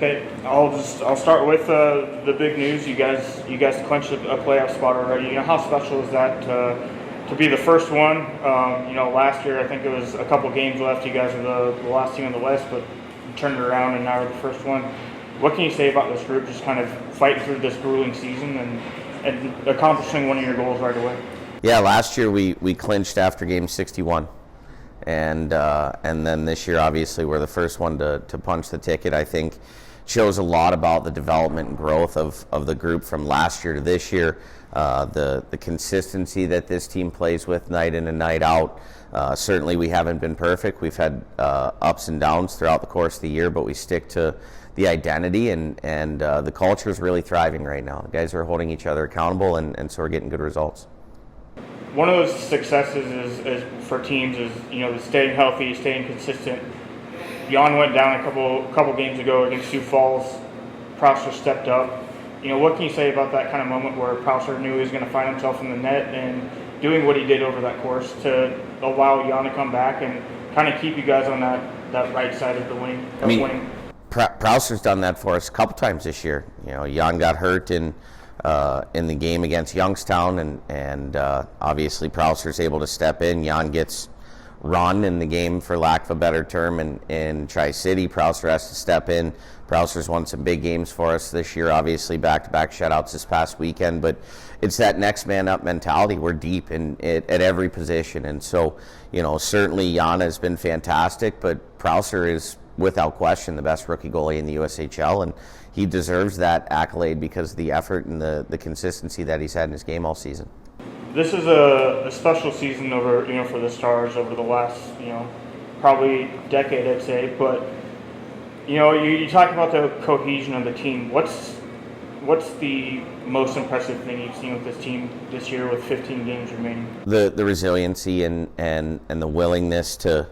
Okay, I'll start with the big news. You guys clinched a playoff spot already. You know, how special is that to be the first one? You know, last year I think it was a couple games left. You guys were the last team in the West, but you turned it around and now you're the first one. What can you say about this group? Just kind of fighting through this grueling season and accomplishing one of your goals right away. Yeah, last year we clinched after game 61. And then this year, obviously, we're the first one to punch the ticket. I think shows a lot about the development and growth of the group from last year to this year. The consistency that this team plays with night in and night out. Certainly, we haven't been perfect. We've had ups and downs throughout the course of the year, but we stick to the identity, and the culture is really thriving right now. The guys are holding each other accountable, and so we're getting good results. One of those successes is for teams is, you know, staying healthy, staying consistent. Jan went down a couple games ago against Sioux Falls. Prowse stepped up. You know, what can you say about that kind of moment where Prowse knew he was going to find himself in the net and doing what he did over that course to allow Jan to come back and kind of keep you guys on that right side of the wing? Winning. Prowse's done that for us a couple times this year. You know, Jan got hurt in the game against Youngstown, and obviously Prowser's able to step in. Jan gets run in the game, for lack of a better term, in Tri-City. Prowser has to step in. Prowser's won some big games for us this year, obviously back-to-back shutouts this past weekend, but it's that next man up mentality. We're deep at every position, and so, you know, certainly Jan has been fantastic, but Prowser is without question the best rookie goalie in the USHL, and he deserves that accolade because of the effort and the consistency that he's had in his game all season. This is a special season over, you know, for the Stars over the last, you know, probably decade, I'd say. But, you know, you talk about the cohesion of the team. What's the most impressive thing you've seen with this team this year with 15 games remaining? The resiliency and the willingness to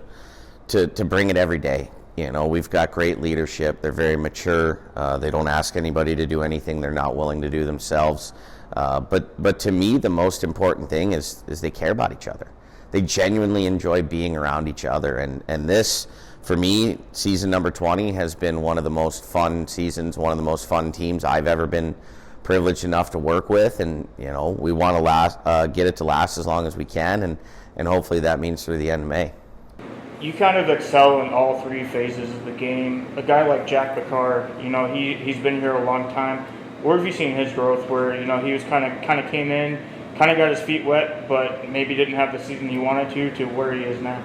bring it every day. You know, we've got great leadership. They're very mature. They don't ask anybody to do anything they're not willing to do themselves. But to me, the most important thing is they care about each other. They genuinely enjoy being around each other. And this, for me, season number 20 has been one of the most fun seasons, one of the most fun teams I've ever been privileged enough to work with. And, you know, we want to get it to last as long as we can. And hopefully that means through the end of May. You kind of excel in all three phases of the game. A guy like Jack Picard, you know, he's been here a long time. Where have you seen his growth? Where, you know, he was kind of came in, kind of got his feet wet, but maybe didn't have the season he wanted to where he is now.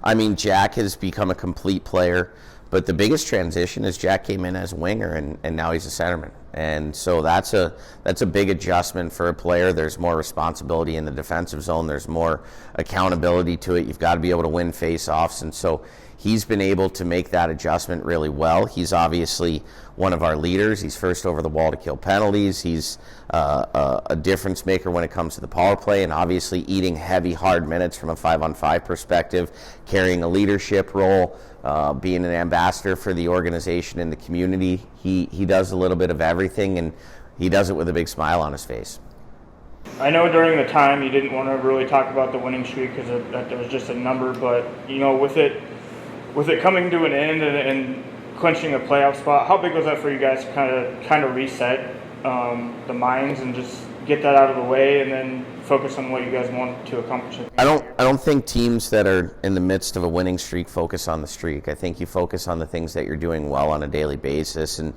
I mean, Jack has become a complete player, but the biggest transition is Jack came in as a winger, and now he's a centerman. And so that's a big adjustment for a player. There's more responsibility in the defensive zone. There's more accountability to it. You've got to be able to win face-offs. And so he's been able to make that adjustment really well. He's obviously one of our leaders. He's first over the wall to kill penalties. He's a difference maker when it comes to the power play, and obviously eating heavy, hard minutes from a 5-on-5 perspective, carrying a leadership role, being an ambassador for the organization and the community. He does a little bit of everything, and he does it with a big smile on his face. I know during the time you didn't want to really talk about the winning streak because that was just a number, but, you know, with it coming to an end and clinching a playoff spot, how big was that for you guys to kind of reset the minds and just get that out of the way and then focus on what you guys want to accomplish? I don't think teams that are in the midst of a winning streak focus on the streak. I think you focus on the things that you're doing well on a daily basis, and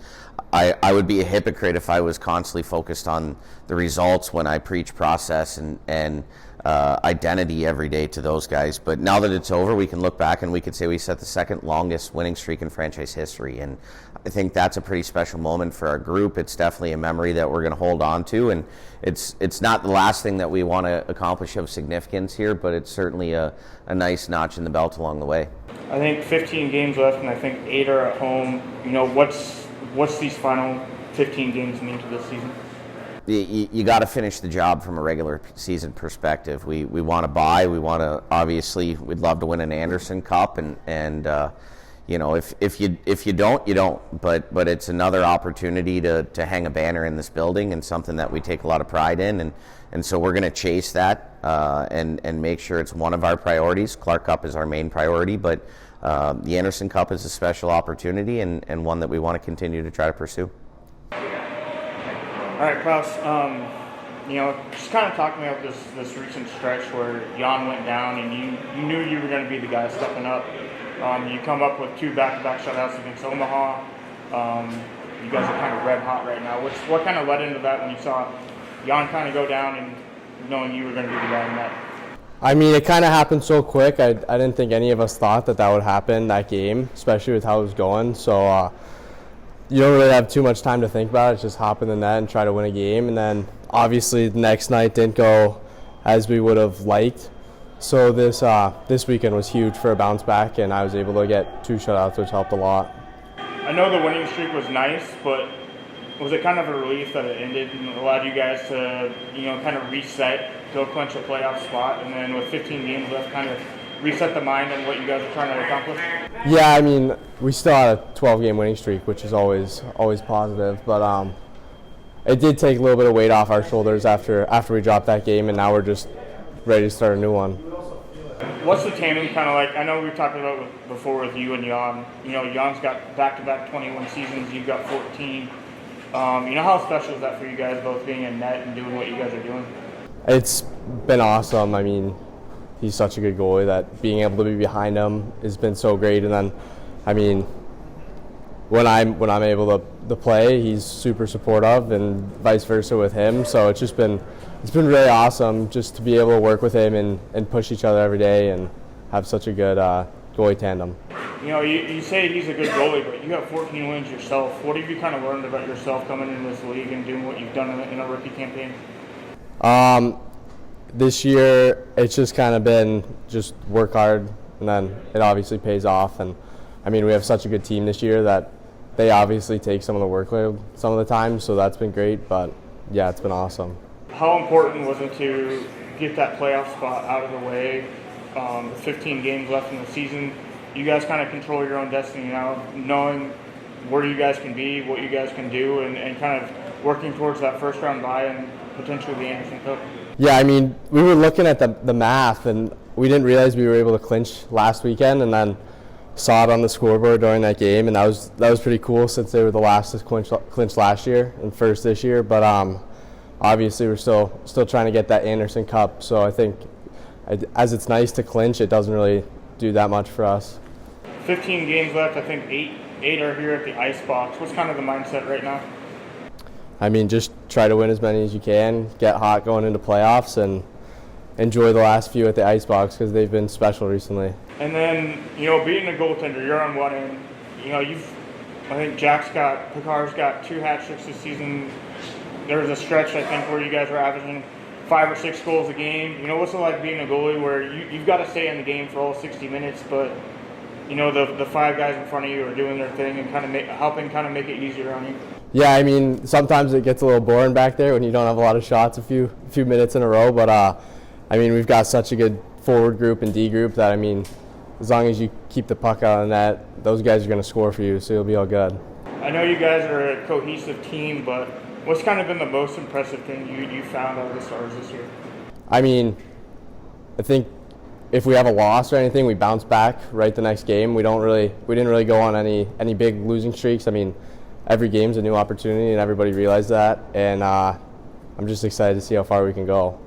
I would be a hypocrite if I was constantly focused on the results when I preach process and identity every day to those guys. But now that it's over, we can look back and we could say we set the second longest winning streak in franchise history, and I think that's a pretty special moment for our group. It's definitely a memory that we're going to hold on to, and it's not the last thing that we want to accomplish of significance here, but it's certainly a nice notch in the belt along the way. I think 15 games left, and I think 8 are at home. You know, what's these final 15 games mean to this season? You got to finish the job from a regular season perspective. We want to buy. We want to, obviously, we'd love to win an Anderson Cup, and you know, if you don't, you don't. But it's another opportunity to hang a banner in this building, and something that we take a lot of pride in, and so we're going to chase that and make sure it's one of our priorities. Clark Cup is our main priority, but the Anderson Cup is a special opportunity and one that we want to continue to try to pursue. All right, Prowse, just kind of talking about this recent stretch where Jan went down and you knew you were going to be the guy stepping up. You come up with 2 back-to-back shutouts against Omaha. You guys are kind of red hot right now. What kind of led into that when you saw Jan kind of go down and knowing you were going to be the guy in that? I mean, it kind of happened so quick. I didn't think any of us thought that would happen that game, especially with how it was going. So you don't really have too much time to think about it. It's just hop in the net and try to win a game. And then obviously the next night didn't go as we would have liked. So this weekend was huge for a bounce back, and I was able to get 2 shutouts, which helped a lot. I know the winning streak was nice, but was it kind of a relief that it ended and allowed you guys to, kind of reset, go clinch a playoff spot, and then with 15 games left, kind of reset the mind on what you guys are trying to accomplish? Yeah, I mean, we still had a 12-game winning streak, which is always positive, but it did take a little bit of weight off our shoulders after we dropped that game, and now we're just ready to start a new one. What's the tandem kind of like? I know we talked about before with you and Jan. Jan's got back-to-back 21 seasons. You've got 14. How special is that for you guys both being in net and doing what you guys are doing? It's been awesome. I mean, he's such a good goalie that being able to be behind him has been so great. And then, I mean, when I'm able to play, he's super supportive, and vice versa with him. So it's been really awesome just to be able to work with him and push each other every day and have such a good goalie tandem. You say he's a good goalie, but you have 14 wins yourself. What have you kind of learned about yourself coming into this league and doing what you've done in a rookie campaign? This year, it's just kind of been just work hard, and then it obviously pays off. And I mean, we have such a good team this year that they obviously take some of the workload some of the time, so that's been great. But yeah, it's been awesome. How important was it to get that playoff spot out of the way? 15 games left in the season. You guys kind of control your own destiny now, knowing where you guys can be, what you guys can do, and kind of working towards that first round bye and potentially the Anderson Cup. Yeah, I mean, we were looking at the math, and we didn't realize we were able to clinch last weekend, and then saw it on the scoreboard during that game, and that was pretty cool since they were the last to clinch last year and first this year. But obviously, we're still trying to get that Anderson Cup. So I think, as it's nice to clinch, it doesn't really do that much for us. 15 games left. I think eight are here at the ice box. What's kind of the mindset right now? I mean, just try to win as many as you can, get hot going into playoffs, and enjoy the last few at the ice box because they've been special recently. And then, being a goaltender, you're on one end. I think Picard's got 2 hat tricks this season. There was a stretch, I think, where you guys were averaging 5 or 6 goals a game. What's it like being a goalie where you've got to stay in the game for all 60 minutes, but the 5 guys in front of you are doing their thing and kind of helping make it easier on you? Yeah, I mean, sometimes it gets a little boring back there when you don't have a lot of shots a few minutes in a row, but I mean, we've got such a good forward group and D group that, I mean, as long as you keep the puck out of the net, those guys are going to score for you, so you'll be all good. I know you guys are a cohesive team, but what's kind of been the most impressive thing you found out of the Stars this year? I mean, I think if we have a loss or anything, we bounce back right the next game. We didn't really go on any big losing streaks. I mean, every game's a new opportunity, and everybody realized that. And I'm just excited to see how far we can go.